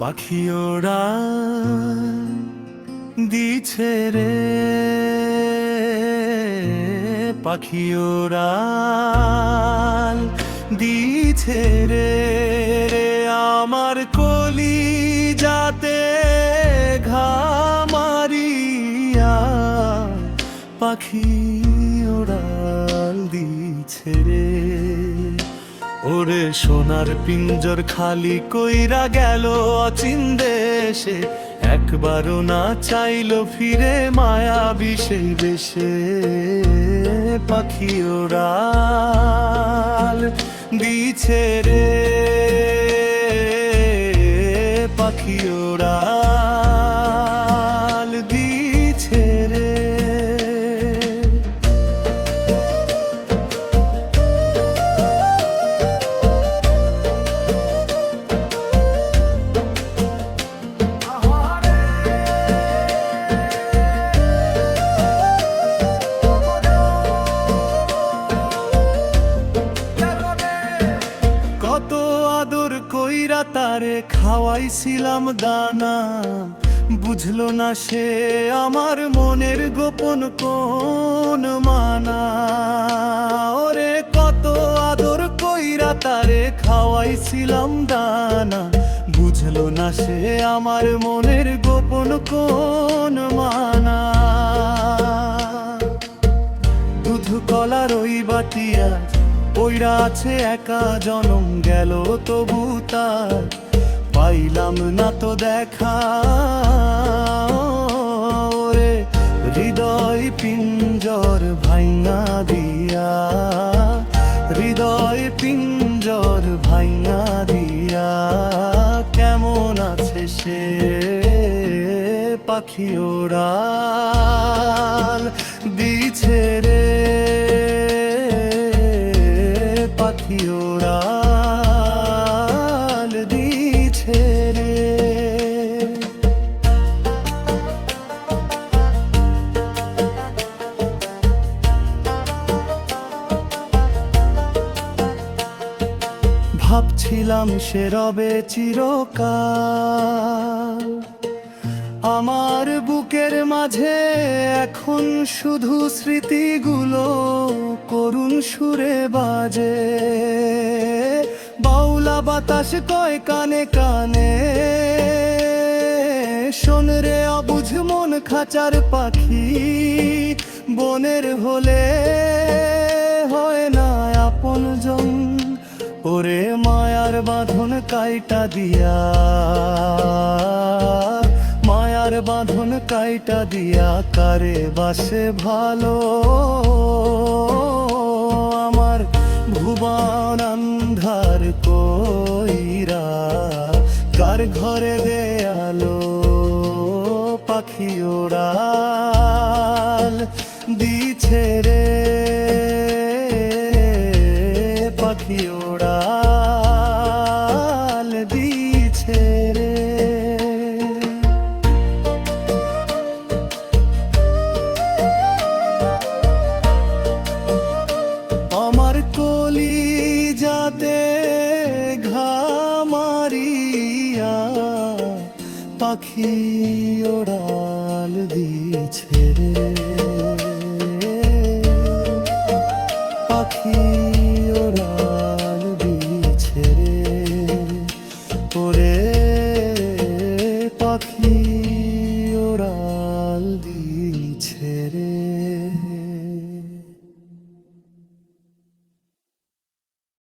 পাখি ওরা দিছে রে, পাখি ওরা দিছে রে, আমার কলি যাতে ঘামারিয়া পাখি ওড়াল দিছে রে। ওরে সোনার পিঞ্জর খালি কইরা গেল অচিন দেশে, একবারও না চাইলো ফিরে মায়া বিষে বেশে। পাখি ওড়াল দিছে রে, পাখি ওড়াল দিছে রে। কত আদর কইরা তারে খাওয়াইছিলাম দানা, বুঝলো না সে আমার মনের গোপন কোন মানা। ওরে কত আদর কইরা তারে খাওয়াইছিলাম দানা, বুঝলো না সে আমার মনের গোপন কোন মানা। দুধ কলার ওই বাটিয়া ওইরা আছে একা, জনম গেল তবু তার পাইলাম না তো দেখা। ওরে হৃদয় পিঞ্জর ভাইঙা দিয়া, হৃদয় পিঞ্জর ভাইঙা দিয়া, কেমন আছে সে পাখি ওড়াল দিছে রে, পাখি ওড়াল দিছে রে। ভাবছিলাম সে রবে চিরকাল আমার বুকের মাঝে, এখন শুধু স্মৃতিগুলো করুণ সুরে বাজে। বাউলা বাতাস কয় কানে কানে, শোন রে অবুঝ মন খাঁচার পাখি, বনের হলে হয় না আপনজন। ওরে মায়ার বাঁধন কাইটা দিয়া, মায়ার বাঁধন কাইটা দিয়া, কারে বাসে ভালো আমার ভুবন আন্ধার কইরা, কার ঘরে দেয়ালো পাখি ওড়াল দিছে রে, পাখি ওড়াল দিছে রে। আমার কলি যাতে ঘামারিয়া পাখি ওড়াল দিছে রে, পাখি